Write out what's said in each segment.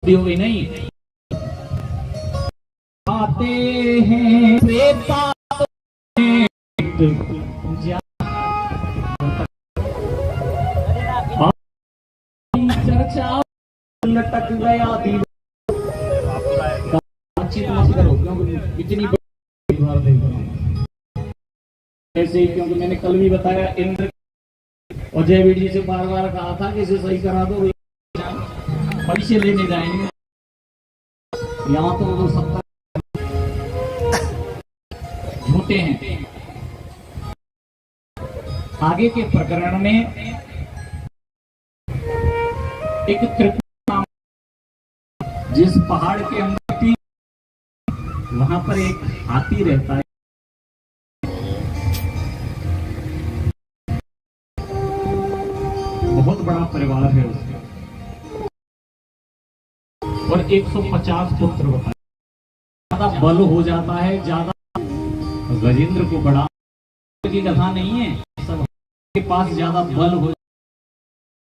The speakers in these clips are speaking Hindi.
हो गई नहीं आते हैं चर्चा लटक गया बातचीत मत करो क्योंकि इतनी ऐसे ही, क्योंकि मैंने कल भी बताया इंद्र और जयवीर जी से बार बार कहा था कि इसे सही करा दो, पैसे लेने जाएंगे यहाँ तो वो सब झूठे हैं। आगे के प्रकरण में एक त्रिपुरा जिस पहाड़ के अंदर थी वहां पर एक हाथी रहता है। बहुत बड़ा परिवार है उसका और 150 पुत्र होता है। ज्यादा बल हो जाता है, ज्यादा गजेंद्र को बड़ा की कथा नहीं है, सबके पास ज्यादा बल हो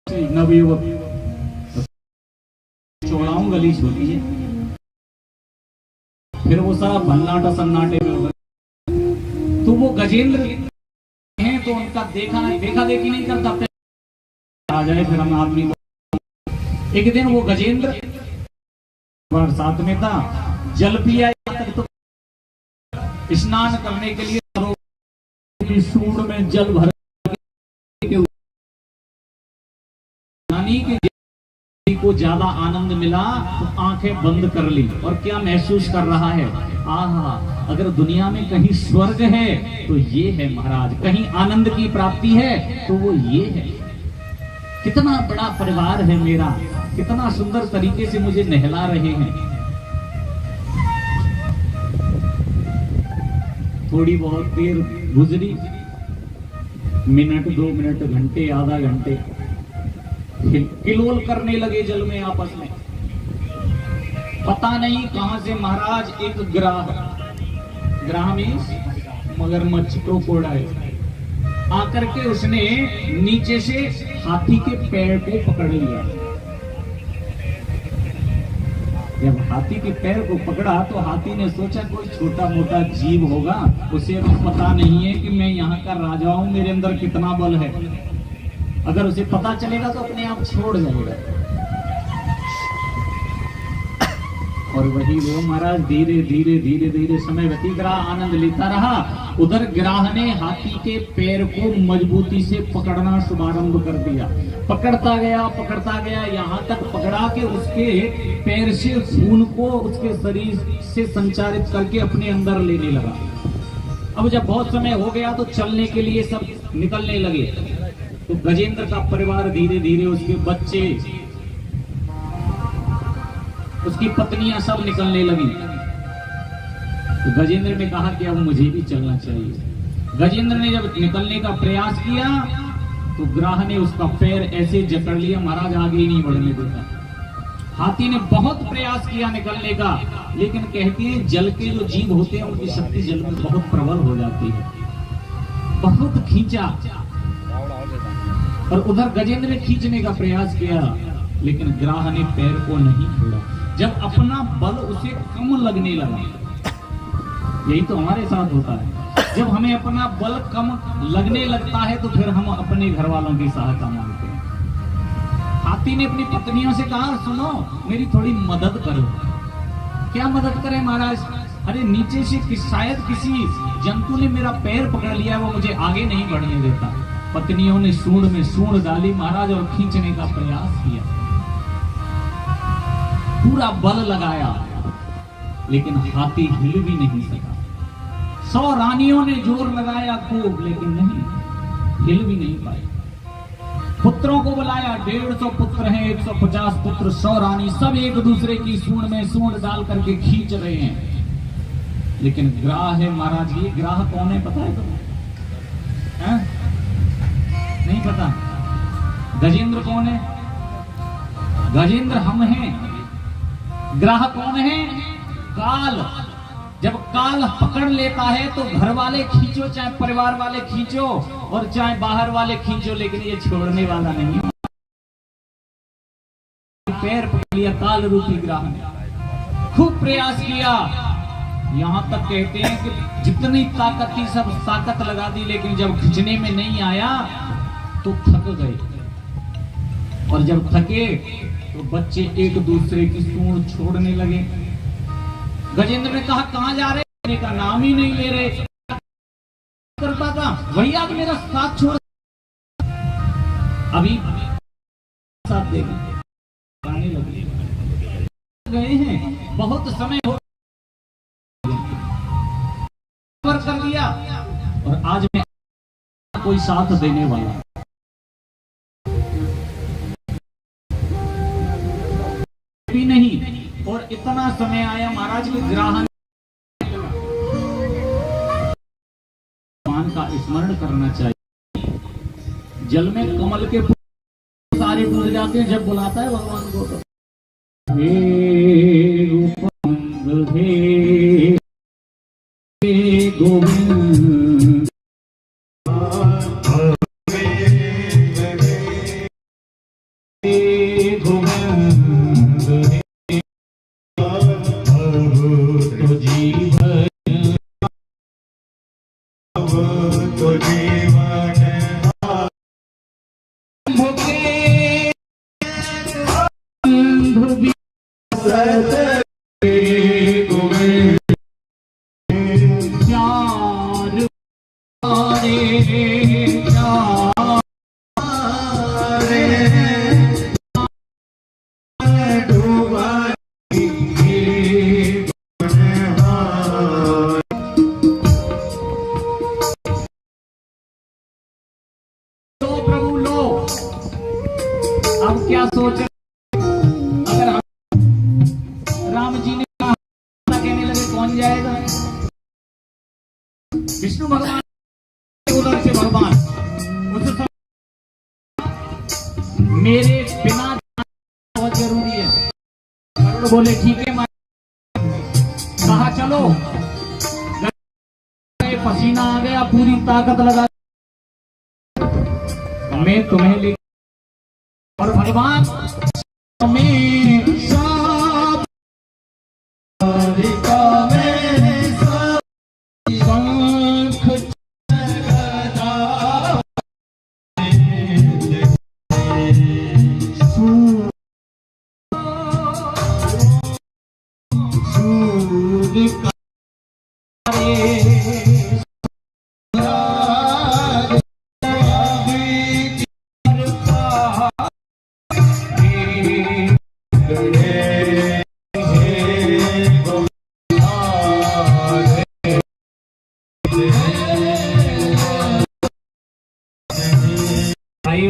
नवयुवक चौड़ाऊं गली छोटी है, फिर वो सारा भन्नाटा सन्नाटे में होगा। तो वो गजेंद्र हैं तो उनका देखा देखी नहीं करता, आ जाए फिर हम आदमी को। एक दिन वो गजेंद्र साथ में था, जल पिया तक तो स्नान करने के लिए सूंड में जल भर को ज्यादा आनंद मिला तो आंखें बंद कर ली और क्या महसूस कर रहा है, आहा अगर दुनिया में कहीं स्वर्ग है तो ये है महाराज, कहीं आनंद की प्राप्ति है तो वो ये है। कितना बड़ा परिवार है मेरा, कितना सुंदर तरीके से मुझे नहला रहे हैं। थोड़ी बहुत देर गुजरी, मिनट 2 मिनट घंटे आधा घंटे, किलोल करने लगे जल में आपस में। पता नहीं कहां से महाराज एक ग्राह में मगरमच्छ क्रोकोडाइल आकर के उसने नीचे से हाथी के पैर को पकड़ लिया। जब हाथी के पैर को पकड़ा तो हाथी ने सोचा कोई छोटा मोटा जीव होगा, उसे अभी पता नहीं है कि मैं यहाँ का राजा हूं, मेरे अंदर कितना बल है। अगर उसे पता चलेगा तो अपने आप छोड़ जाएगा। और वही वो महाराज धीरे धीरे धीरे धीरे समय व्यतीत रहा, आनंद लेता रहा। उधर ग्राह ने हाथी के पैर को मजबूती से पकड़ना शुभारंभ कर दिया। पकड़ता गया यहाँ तक पकड़ा के उसके पैर से खून को उसके शरीर से संचारित करके अपने अंदर लेने लगा। अब जब बहुत समय हो गया तो चलने के लिए सब निकलने लगे। तो गजेंद्र का परिवार धीरे धीरे, उसके बच्चे, उसकी पत्नियां सब निकलने लगी। तो गजेंद्र ने कहा कि अब मुझे भी चलना चाहिए। गजेंद्र ने जब निकलने का प्रयास किया तो ग्राह ने उसका पैर ऐसे जकड़ लिया, महाराज आगे ही नहीं बढ़ने देता। हाथी ने बहुत प्रयास किया निकलने का, लेकिन कहते हैं जल के जो जीव होते हैं उनकी शक्ति जल में बहुत प्रबल हो जाती है। बहुत खींचा और उधर गजेंद्र ने खींचने का प्रयास किया, लेकिन ग्राह ने पैर को नहीं छोड़ा। जब अपना बल उसे कम लगने लगा, यही तो हमारे साथ होता है, जब हमें अपना बल कम लगने लगता है तो फिर हम अपने घर वालों की सहायता मांगते हैं। हाथी ने अपनी पत्नियों से कहा, सुनो मेरी थोड़ी मदद करो। क्या मदद करें महाराज? अरे नीचे से शायद किसी जंतु ने मेरा पैर पकड़ लिया, वो मुझे आगे नहीं बढ़ने देता। पत्नियों ने सूंड में सूंड डाली महाराज और खींचने का प्रयास किया, पूरा बल लगाया, लेकिन हाथी हिल भी नहीं सका। 100 रानियों ने जोर लगाया खूब, लेकिन नहीं, हिल भी नहीं पाए। पुत्रों को बुलाया, 150 पुत्र हैं, 150 पुत्र, 100 रानी, सब एक दूसरे की सूंड में सूंड डाल करके खींच रहे हैं। लेकिन ग्राह है महाराज, ये ग्राह कौन है पता है तुम्हें? नहीं पता? गजेंद्र कौन है? गजेंद्र हम हैं। ग्राह कौन है? काल। जब काल पकड़ लेता है तो घर वाले खींचो, चाहे परिवार वाले खींचो और चाहे बाहर वाले खींचो, लेकिन ये छोड़ने वाला नहीं है। पैर पकड़ लिया काल रूपी ग्राह ने, खूब प्रयास किया। यहां तक कहते हैं कि जितनी ताकत थी सब ताकत लगा दी, लेकिन जब खींचने में नहीं आया तो थक गए। और जब थके तो बच्चे एक दूसरे की सूंड छोड़ने लगे। गजेंद्र ने कहा कहां जा रहे, का नाम ही नहीं ले रहे। करता था भैया तो मेरा साथ छोड़, अभी साथ देगा गाने लगे गए हैं, बहुत समय हो कर दिया और आज मैं कोई साथ देने वाला भी नहीं। और इतना समय आया महाराज के ग्राहन का स्मरण करना चाहिए। जल में कमल के फूल सारे डूब जाते हैं जब बुलाता है भगवान को। हे रूपंग हे गोविंद अब क्या सोच, अगर राम जी ने कहने लगे कौन जाएगा, विष्णु भगवान उधर से भगवान उस मेरे बिना बहुत जरूरी है। करुण बोले ठीक है, कहा चलो, पसीना आ गया, पूरी ताकत लगा मैं तुम्हें ले, और भगवान में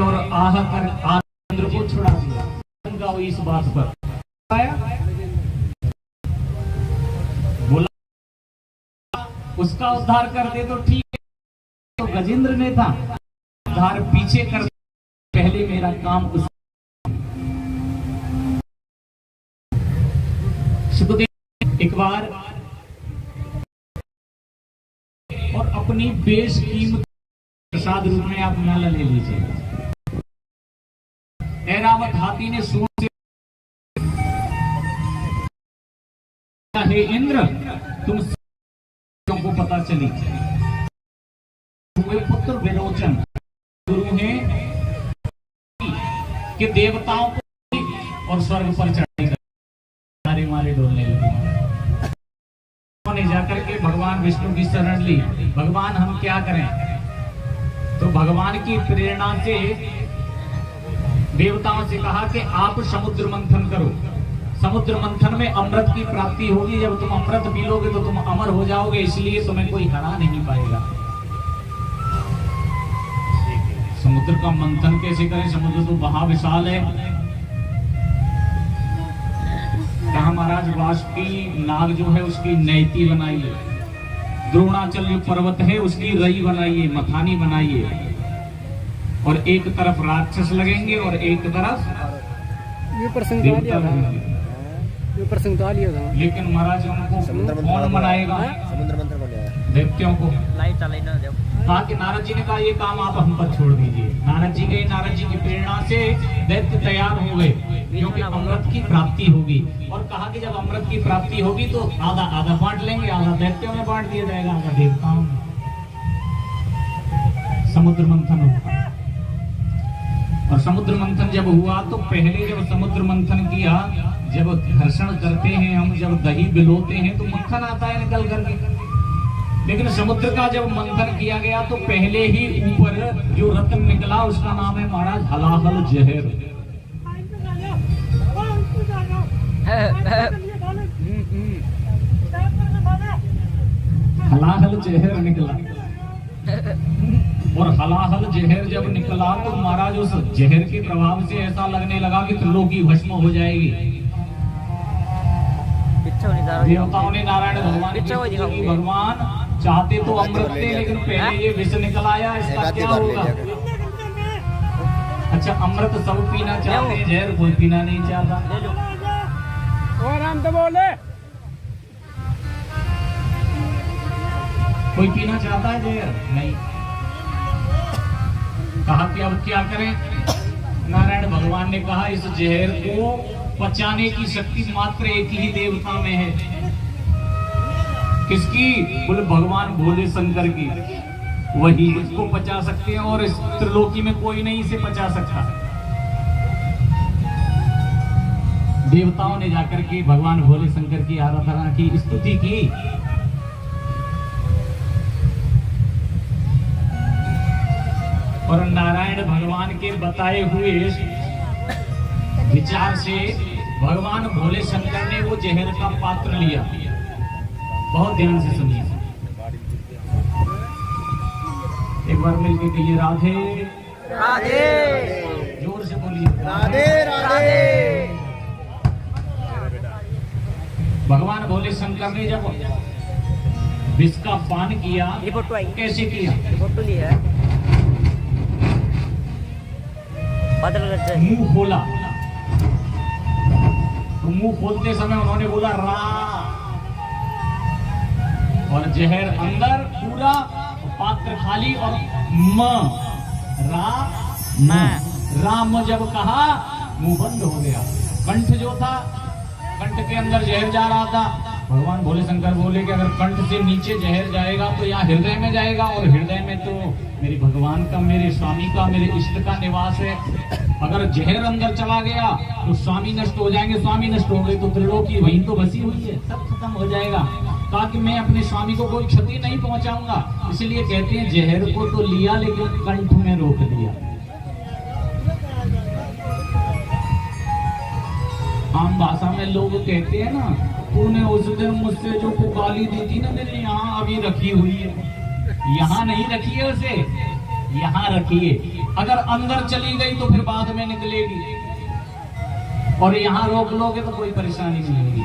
और आह कर आंध्र को छुड़ा दिया। इस बात पर आया बोला उसका उद्धार कर दे तो ठीक है, तो गजेंद्र ने था उद्धार पीछे कर, पहले मेरा काम उस सुखदेव एक बार और अपनी बेशकीमती प्रसाद रूप में आप माला ले लीजिए। ऐरावत हाथी ने सूंड से, हे इंद्र तुम को पता चली तुम्हें पुत्र विरोचन गुरु हैं कि देवताओं को और स्वर्ग पर चढ़ाई कर मारे डोलने लगे। उन्होंने जाकर के भगवान विष्णु की शरण ली, भगवान हम क्या करें, तो भगवान की प्रेरणा से देवताओं से कहा कि आप समुद्र मंथन करो, समुद्र मंथन में अमृत की प्राप्ति होगी, जब तुम अमृत पी लोगे तो तुम अमर हो जाओगे, इसलिए तुम्हें कोई हरा नहीं पाएगा। समुद्र का मंथन कैसे करें, समुद्र तो महाविशाल है। कहा महाराज वासुकी नाग जो है उसकी नैती बनाइए, द्रोणाचल जो पर्वत है उसकी रई बनाइए, मथानी बनाइए, और एक तरफ राक्षस लगेंगे और एक तरफ ये प्रसंग तो आ लिया था। लेकिन महाराज उनको कौन बनाएगा, समुद्र मंत्र बनाया दैत्यों को। कहा कि नारद जी ने कहा ये काम आप हम पर छोड़ दीजिए। नारद जी गए, नारद जी की प्रेरणा से दैत्य तैयार हो गए, क्योंकि अमृत की प्राप्ति होगी। और कहा कि जब अमृत की प्राप्ति होगी तो आधा आधा बांट लेंगे, आधा दैत्यों में बांट दिया जाएगा, आधा देवताओं में। समुद्र मंथन होगा। और समुद्र मंथन जब हुआ तो पहले जब समुद्र मंथन किया, जब घर्षण करते हैं हम, जब दही बिलोते हैं तो मक्खन आता है निकल करके। लेकिन समुद्र का जब मंथन किया गया तो पहले ही ऊपर जो रत्न निकला उसका नाम है महाराज हलाहल जहर। हलाहल जहर निकला। और हलाहल जहर जब निकला तो महाराज उस जहर के प्रभाव से ऐसा लगने लगा कि त्रिलोकी भस्म हो जाएगी। देवताओं ने नारायण भगवान की भगवान चाहते तो अमृत थे, लेकिन पहले ये विष निकल आया, इसका क्या होगा। अच्छा, अमृत सब पीना चाहते हैं, जहर कोई पीना नहीं चाहता। और हम तो बोले कोई पीना चाहता है जहर? नहीं। कहा कि अब क्या करें? नारायण भगवान ने कहा इस जहर को पचाने की शक्ति मात्र एक ही देवता में है। किसकी? बोले भगवान भोले शंकर की। वही इसको पचा सकते हैं और इस त्रिलोकी में कोई नहीं इसे पचा सकता। देवताओं ने जाकर के भगवान भोले शंकर की आराधना की, स्तुति की। और नारायण भगवान के बताए हुए विचार से भगवान भोले शंकर ने वो जहर का पात्र लिया। बहुत ध्यान से सुनिए, एक बार मिलके कहिए राधे राधे। जोर से बोलिए राधे राधे। भगवान भोले शंकर ने जब विष का पान किया, कैसे किया? मुंह खोला तो मुंह खोलते समय उन्होंने बोला रा, और जहर अंदर पूरा, पात्र खाली, और म रा म। राम जब कहा मुंह बंद हो गया। कंठ जो था, कंठ के अंदर जहर जा रहा था। भगवान भोले शंकर बोले कि अगर कंठ से नीचे जहर जाएगा तो यहाँ हृदय में जाएगा, और हृदय में तो मेरे भगवान का, मेरे स्वामी का, मेरे इष्ट का निवास है। अगर जहर अंदर चला गया तो स्वामी नष्ट हो जाएंगे, स्वामी नष्ट हो गए तो त्रिलोकी वहीं तो बसी हुई है, सब खत्म हो जाएगा। कहा कि मैं अपने स्वामी को कोई क्षति नहीं पहुंचाऊंगा, इसलिए कहते हैं जहर को तो लिया लेकिन कंठ में रोक दिया। आम भाषा में लोग कहते हैं ना, तूने उस दिन मुझसे जो गाली दी थी ना, मैंने यहाँ अभी रखी हुई है। यहाँ नहीं रखी है उसे, यहाँ रखिए। अगर अंदर चली गई तो फिर बाद में निकलेगी, और यहाँ रोक लोगे तो कोई परेशानी नहीं होगी।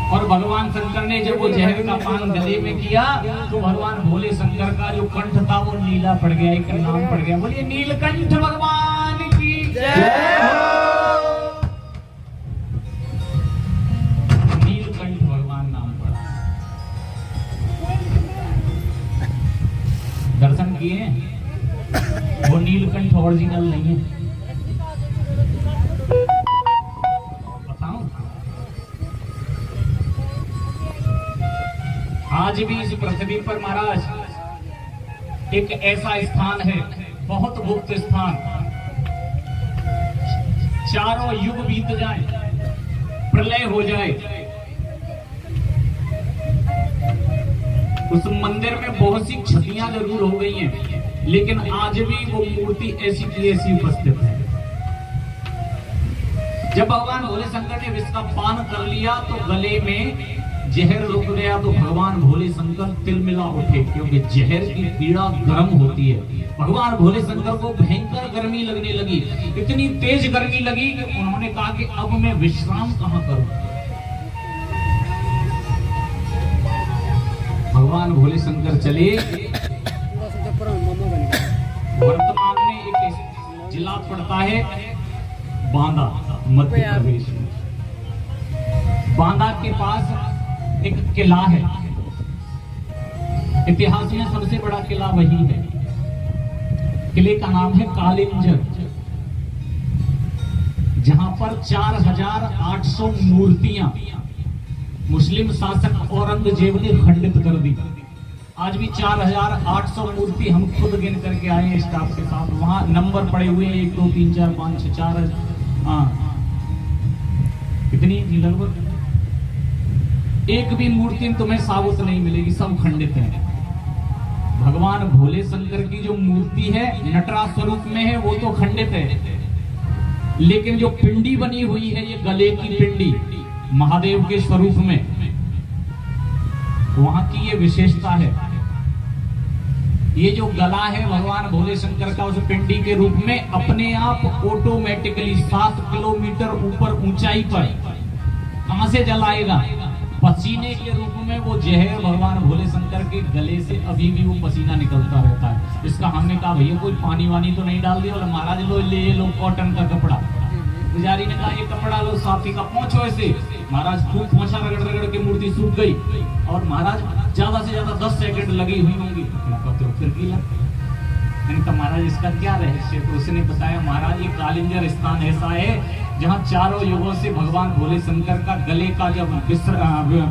और भगवान शंकर ने जब वो जहर का पान गले में किया तो भगवान भोले शंकर का जो कंठ था वो नीला पड़ गया, एक नाम पड़ गया। बोलिए नीलकंठ भगवान की जय हो। नीलकंठ भगवान नाम पड़ा। दर्शन किए? वो नीलकंठ ओरिजिनल नहीं है। बताऊं? आज भी इस पृथ्वी पर महाराज एक ऐसा स्थान है, बहुत गुप्त स्थान। चारों युग बीत जाए, प्रलय हो जाए, उस मंदिर में बहुत सी क्षतियां जरूर हो गई हैं, लेकिन आज भी वो मूर्ति ऐसी की ऐसी उपस्थित है। जब भगवान भोले शंकर ने विष का पान कर लिया तो गले में जहर रुक गया, तो भगवान भोले शंकर तिलमिला उठे, क्योंकि जहर की पीड़ा गर्म होती है। भगवान भोले शंकर को भयंकर गर्मी लगने लगी, इतनी तेज गर्मी लगी कि उन्होंने कहा कि अब मैं विश्राम कहां करूं। भगवान भोले शंकर चले। वर्तमान में एक जिला पड़ता है बांदा, मध्य प्रदेश में। बांदा के पास एक किला है, इतिहास में सबसे बड़ा किला वही है। किले का नाम है कालिंजर। जहां पर 4800 मूर्तियां मुस्लिम शासक औरंगजेब ने खंडित कर दी। आज भी 4800 मूर्ति हम खुद गिन करके आए हैं स्टाफ के साथ। वहां नंबर पड़े हुए हैं 1 2 3 4 5 6 4 कितनी लगभग एक भी मूर्ति तुम्हें साबुत नहीं मिलेगी, सब खंडित है। भगवान भोले शंकर की जो मूर्ति है नटराज स्वरूप में है वो तो खंडित है, लेकिन जो पिंडी बनी हुई है ये गले की पिंडी महादेव के स्वरूप में, वहां की ये विशेषता है। ये जो गला है भगवान भोले शंकर का उस पिंडी के रूप में अपने आप ऑटोमेटिकली 7 किलोमीटर ऊपर ऊंचाई पर कहां से जल आएगा? पसीने के रूप में वो जहर भगवान भोले शंकर के गले से अभी भी वो पसीना निकलता रहता है। इसका हमने कहा भैया कोई पानी वानी तो नहीं डाल दिया? बोले महाराज लो ले लो कॉटन का कपड़ा। पुजारी ने कहा ये कपड़ा लो साथी का पहुंचो ऐसे। महाराज खूब पहुंचा रगड़ रगड़ के मूर्ति सूख गई और महाराज ज्यादा से ज्यादा 10 सेकंड लगी हुई होंगी। कहते हो फिर गीला? इनका महाराज इसका क्या रहस्य? तो उसने बताया महाराज ये कालिंगर स्थान ऐसा है जहां चारों युगों से भगवान भोले शंकर का गले का जब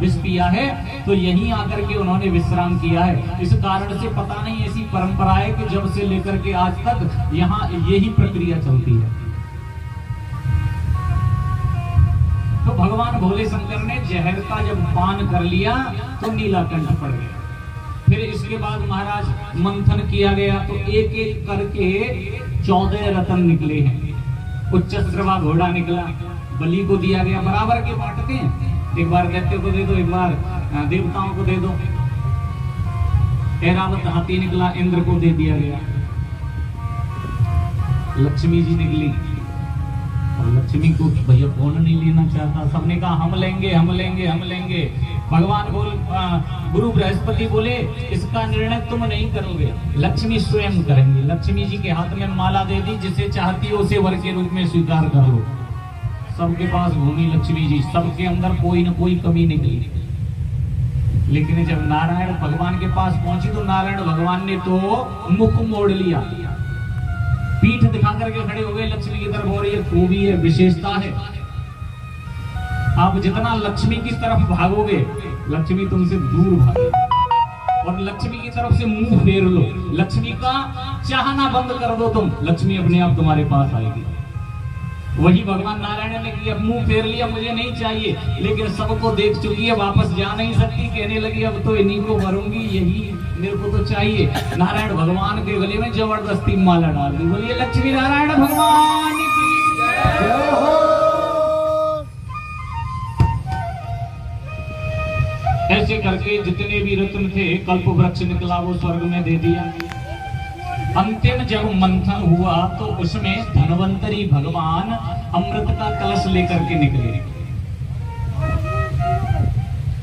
विष पिया है तो यहीं आकर के उन्होंने विश्राम किया है। इस कारण से पता नहीं ऐसी परंपरा है कि जब से लेकर के आज तक यहाँ यही प्रक्रिया चलती है। तो भगवान भोले शंकर ने जहर का जब पान कर लिया तो नीलाकंठ पड़ गया। फिर इसके बाद महाराज मंथन किया गया तो एक एक करके 14 रत्न निकले हैं। उच्च श्रवा घोड़ा निकला, बलि को दिया गया। बराबर के बांटते हैं, एक बार दैत्य को दे दो, एक बार देवताओं को दे दो। ऐरावत हाथी निकला, इंद्र को दे दिया गया। लक्ष्मी जी निकली और लक्ष्मी को भैया कौन नहीं लेना चाहता, सबने कहा हम लेंगे हम लेंगे हम लेंगे। भगवान गुरु बृहस्पति बोले इसका निर्णय तुम नहीं करोगे, लक्ष्मी स्वयं करेंगे। लक्ष्मी जी के हाथ में माला दे दी, जिसे चाहती हो उसे वर के रूप में स्वीकार कर लो। सबके पास घूमी लक्ष्मी जी, सबके अंदर कोई न कोई कमी निकली। लेकिन जब नारायण भगवान के पास पहुंची तो नारायण भगवान ने तो मुख मोड़ लिया, पीठ दिखा करके खड़े हो गए लक्ष्मी की तरफ। और ये खूबी है, विशेषता है, आप जितना लक्ष्मी की तरफ भागोगे लक्ष्मी तुमसे दूर भागेगी। और लक्ष्मी की तरफ से मुंह फेर लो, लक्ष्मी का चाहना बंद कर दो तुम, लक्ष्मी अपने आप तुम्हारे पास आएगी। वही भगवान नारायण ने किया, मुंह फेर लिया मुझे नहीं चाहिए, लेकिन सबको देख चुकी है, वापस जा नहीं सकती, कहने लगी अब तो इन्हीं को भरूंगी, यही मेरे को तो चाहिए। नारायण भगवान के गले में जबरदस्ती माला डाल दी। बोलिए लक्ष्मी नारायण भगवान की जय हो। ऐसे करके जितने भी रत्न थे कल्प वृक्ष निकला वो स्वर्ग में दे दिया। अंतिम जब मंथन हुआ तो उसमें धनवंतरी भगवान अमृत का कलश लेकर के निकले।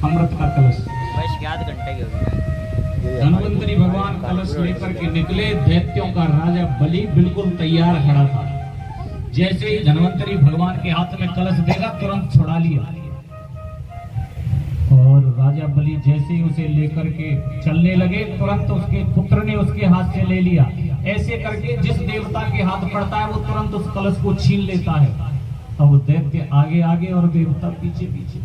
अमृत का कलश धनवंतरी भगवान कलश लेकर के निकले। दैत्यों का राजा बलि बिल्कुल तैयार खड़ा था। जैसे ही धनवंतरी भगवान के हाथ में कलश देगा तुरंत छुड़ा लिया, और राजा बलि जैसे ही उसे लेकर के चलने लगे तुरंत उसके पुत्र ने उसके हाथ से ले लिया। ऐसे करके जिस देवता के हाथ पड़ता है वो तुरंत उस कलश को छीन लेता है। अब दैत्य आगे आगे और देवता पीछे पीछे।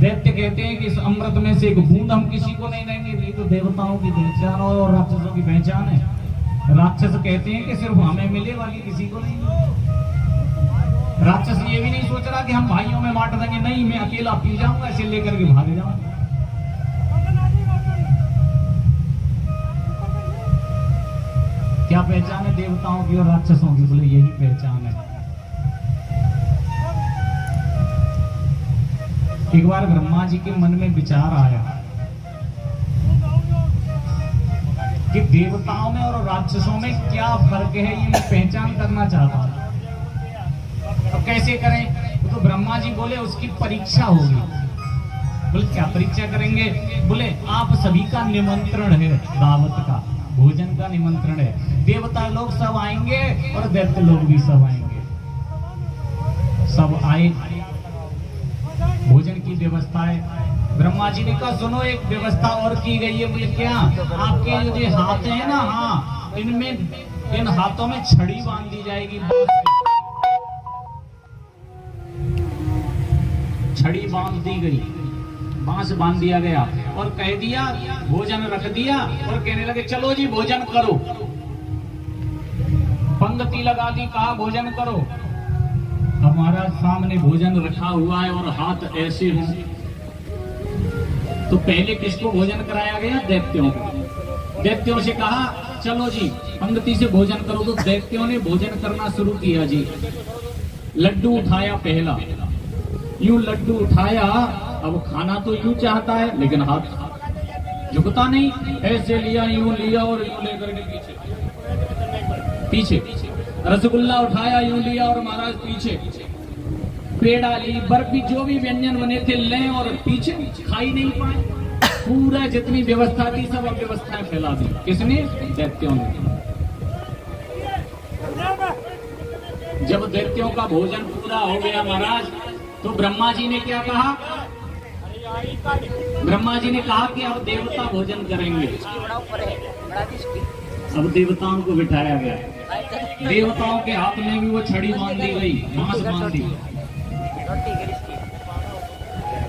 दैत्य कहते हैं कि इस अमृत में से एक बूंद हम किसी को नहीं देंगे, ये तो देवताओं की पहचान और राक्षसों की पहचान है। राक्षस कहते हैं कि सिर्फ हमें मिले, बाकी किसी को नहीं। राक्षस ये भी नहीं सोच रहा कि हम भाइयों में बांट देंगे, नहीं मैं अकेला पी जाऊंगा, ऐसे लेकर के भाग जाऊंगा। क्या पहचान है देवताओं की और राक्षसों की? बोले यही पहचान है। एक बार ब्रह्मा जी के मन में विचार आया कि देवताओं में और राक्षसों में क्या फर्क है, ये मैं पहचान करना चाहता हूं। तो कैसे करें? तो ब्रह्मा जी बोले उसकी परीक्षा होगी। बोले क्या परीक्षा करेंगे? बोले आप सभी का निमंत्रण है, दावत का, भोजन का निमंत्रण है। देवता लोग सब आएंगे और दैत्य लोग भी सब आएंगे। सब आए, भोजन की व्यवस्था है। ब्रह्मा जी ने कहा सुनो एक व्यवस्था और की गई है। बोले क्या? आपके जो हाथ है ना, हाँ, इनमें इन हाथों में छड़ी बांध दी जाएगी। छड़ी बांध दी गई, बांस बांध दिया गया और कह दिया, भोजन रख दिया और कहने लगे चलो जी भोजन करो। पंक्ति लगा दी, कहा भोजन करो। हमारा सामने भोजन रखा हुआ है और हाथ ऐसे हैं। तो पहले किसको भोजन कराया गया? दैत्यों को। दैत्यों से कहा चलो जी पंक्ति से भोजन करो। तो दैत्यों ने भोजन करना शुरू किया जी। लड्डू उठाया पहला, यूं लड्डू उठाया, अब खाना तो यूं चाहता है लेकिन हाथ झुकता नहीं, ऐसे लिया, यूं लिया और यूं लेकर के पीछे। रसगुल्ला उठाया, यूं लिया और महाराज पीछे। पेड़ा ली, बर्फी, जो भी व्यंजन बने थे लें और पीछे, खा ही नहीं पाए। पूरा जितनी व्यवस्था थी सब अव्यवस्थाएं फैला दी। किसने? दैत्यों ने। जब दैत्यों का भोजन पूरा हो गया महाराज, तो ब्रह्मा जी ने क्या कहा? ब्रह्मा जी ने कहा कि अब देवता भोजन करेंगे। अब देवताओं को बिठाया गया। देवताओं के हाथ में भी वो छड़ी बांध दी गई, बांस बांध दी।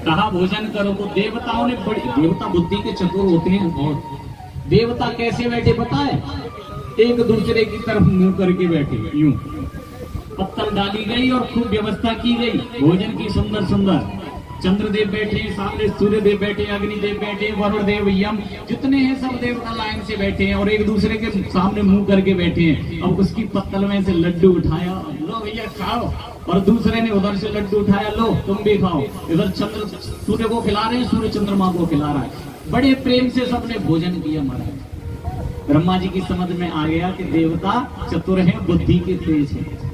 कहा भोजन करो। तो देवताओं ने बड़ी, देवता बुद्धि के चतुर होते हैं बहुत। देवता कैसे बैठे बताए? एक दूसरे की तरफ मुंह करके बैठे, यूं पत्तल डाली गई और खूब व्यवस्था की गई भोजन की, सुंदर सुंदर। चंद्रदेव बैठे, सामने सूर्यदेव बैठे, अग्निदेव बैठे, वरुण देव, यम, जितने हैं सब देवता लाइन से बैठे हैं और एक दूसरे के सामने मुंह करके बैठे हैं। अब उसकी पत्तल में से लड्डू उठाया, लो भैया खाओ, और दूसरे ने उधर से लड्डू उठाया, लो तुम भी खाओ। इधर चंद्र सूर्य को खिला रहे हैं, सूर्य चंद्रमा को खिला रहा है। बड़े प्रेम से सबने भोजन किया महाराज। ब्रह्मा जी की समझ में आ गया कि देवता चतुर है, बुद्धि के तेज है।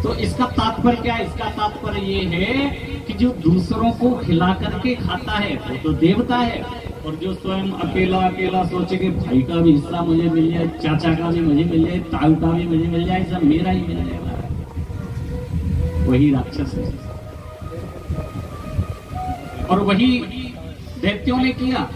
तो इसका तात्पर्य क्या है? इसका तात्पर्य ये है कि जो दूसरों को खिला करके खाता है वो तो देवता है, और जो स्वयं अकेला अकेला सोचे कि भाई का भी हिस्सा मुझे मिल जाए, चाचा का भी मुझे मिल जाए, ताऊ का भी मुझे मिल जाए, सब मेरा ही मिल जाएगा, वही राक्षस है। और वही दैत्यों ने किया।